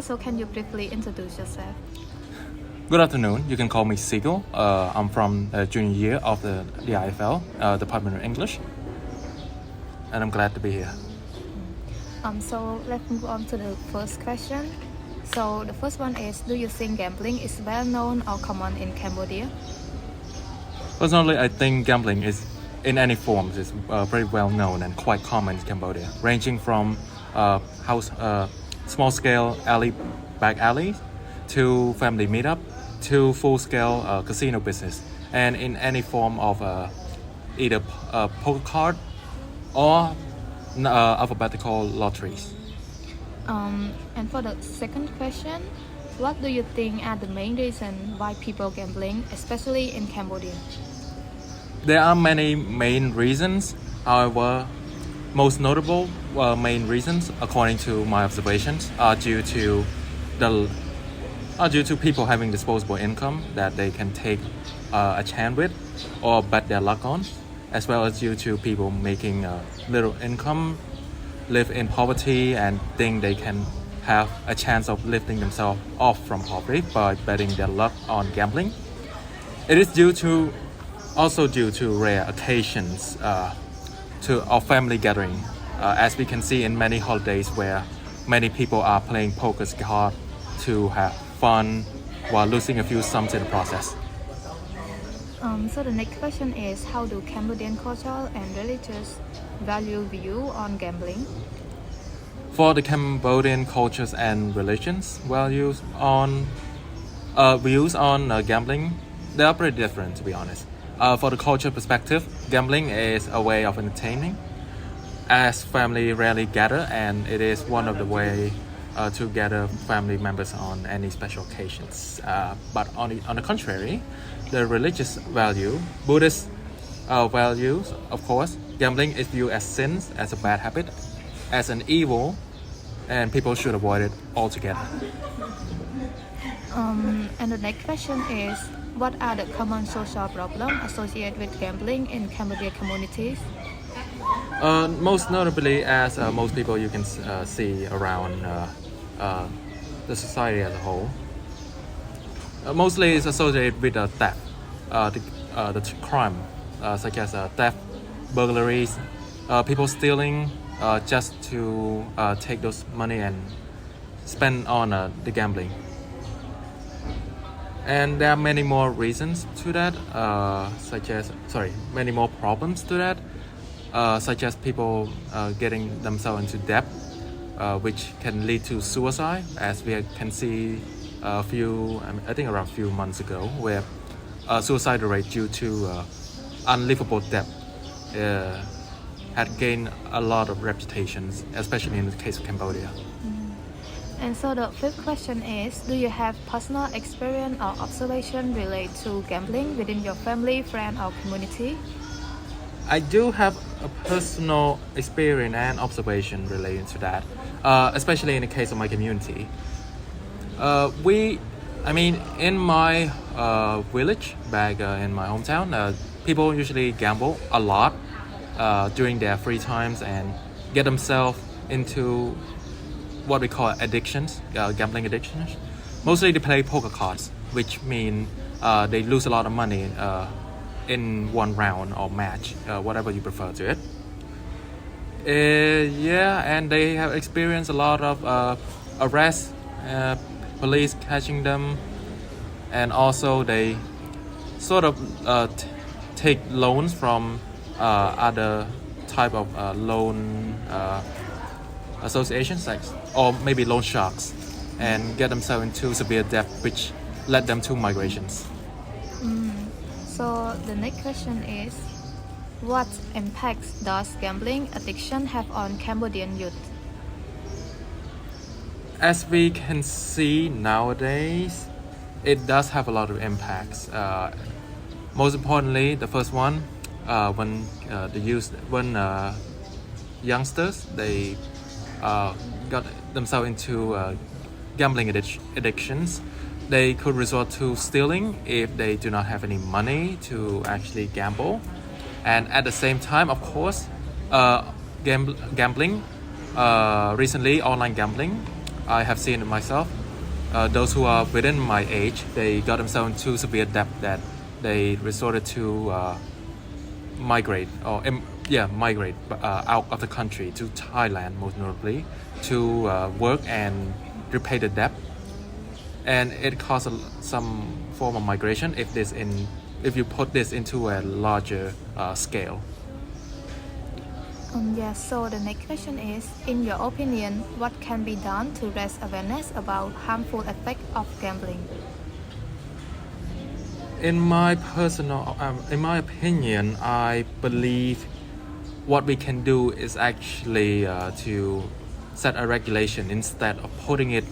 So can you briefly introduce yourself? Good afternoon. You can call me Siegel. I'm from junior year of the IFL, Department of English, and I'm glad to be here. So let's move on to the first question. So the first one is, do you think gambling is well known or common in Cambodia? Personally, I think gambling is, in any forms, is very well known and quite common in Cambodia, ranging from small-scale back alleys to family meetup to full-scale casino business, and in any form of either poker card or alphabetical lotteries. And for the second question, what do you think are the main reasons why people gambling, especially in Cambodia? There are many main reasons. However, most notable main reasons, according to my observations, are due to people having disposable income that they can take a chance with or bet their luck on, as well as due to people making little income, live in poverty, and think they can have a chance of lifting themselves off from poverty by betting their luck on gambling. It is also due to rare occasions of family gathering, as we can see in many holidays where many people are playing poker hard to have fun while losing a few sums in the process. So the next question is, how do Cambodian cultural and religious value view on gambling? For the Cambodian cultures and religions, views on gambling, they are pretty different, to be honest. For the culture perspective, gambling is a way of entertaining, as family rarely gather, and it is one of the way to gather family members on any special occasions. But on the contrary, the religious value, Buddhist values, of course, gambling is viewed as sins, as a bad habit, as an evil, and people should avoid it altogether. And the next question is, what are the common social problems associated with gambling in Cambodian communities? Most notably, as most people you can see around the society as a whole, mostly it's associated with theft, the crime, such as theft, burglaries, people stealing just to take those money and spend on the gambling. And there are many more reasons to that, many more problems to that, such as people getting themselves into debt, which can lead to suicide, as we can see around a few months ago, where suicide rate due to unlivable debt had gained a lot of reputations, especially in the case of Cambodia. And so the fifth question is, do you have personal experience or observation related to gambling within your family, friend, or community? I do have a personal experience and observation relating to that, especially in the case of my community. In my village back in my hometown, people usually gamble a lot during their free times and get themselves into what we call addictions, gambling addictions. Mostly they play poker cards, which mean they lose a lot of money in one round or match, whatever you prefer to it. And they have experienced a lot of arrests, police catching them, and also they sort of take loans from other type of loan associations, or maybe loan sharks, and get themselves into severe debt, which led them to migrations. So the next question is, what impacts does gambling addiction have on Cambodian youth? As we can see nowadays, it does have a lot of impacts. Most importantly, the first one, when youngsters they got themselves into gambling addictions, they could resort to stealing if they do not have any money to actually gamble. And at the same time, of course, gambling, recently online gambling I have seen it myself. Those who are within my age, they got themselves into severe debt that they resorted to migrate out of the country to Thailand, most notably, to work and repay the debt. And it caused some form of migration if you put this into a larger scale. Yes, so the next question is, in your opinion, what can be done to raise awareness about harmful effects of gambling? In my opinion, I believe what we can do is actually to set a regulation instead of putting it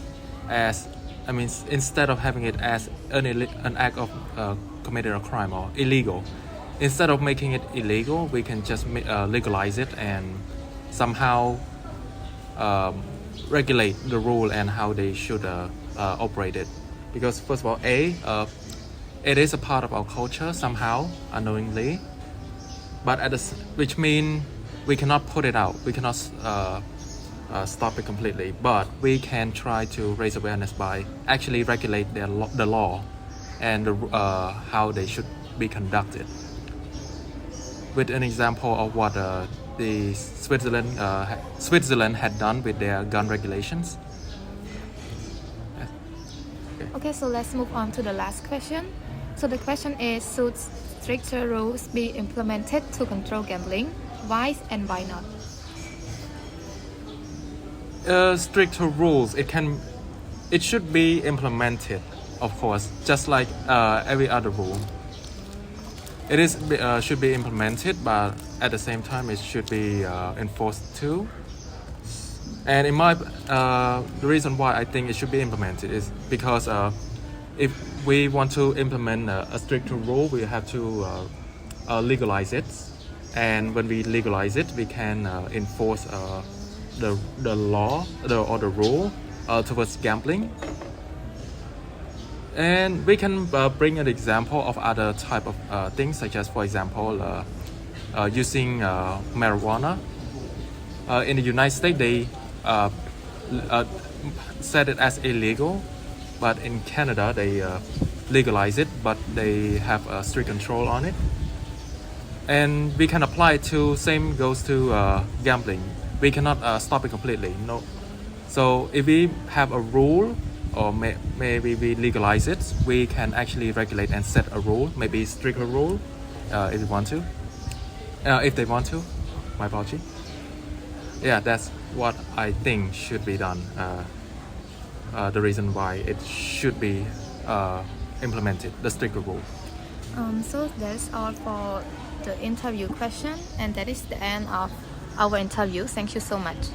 instead of having it as an act of committing a crime or illegal. Instead of making it illegal, we can just legalize it and somehow regulate the rule and how they should operate it. Because first of all, it is a part of our culture somehow, unknowingly, but which means we cannot put it out. We cannot stop it completely, but we can try to raise awareness by actually regulate the law and how they should be conducted. With an example of what the Switzerland had done with their gun regulations. Okay, so let's move on to the last question. So the question is, should stricter rules be implemented to control gambling? Why and why not? Stricter rules, it should be implemented, of course, just like every other rule. It should be implemented, but at the same time it should be enforced too. And the reason why I think it should be implemented is because if we want to implement a stricter rule, we have to legalize it. And when we legalize it, we can enforce the law or the rule towards gambling. And we can bring an example of other type of things, such as, for example, using marijuana. In the United States, they set it as illegal, but in Canada, they legalize it, but they have a strict control on it. And we can apply it to, same goes to gambling. We cannot stop it completely, no. So if we have a rule, or maybe we legalize it, we can actually regulate and set a rule, maybe stricter rule, if we want to. If they want to, my apology. Yeah, that's what I think should be done. The reason why it should be implemented, the stricter rule. So that's all for the interview question, and that is the end of our interview. Thank you so much.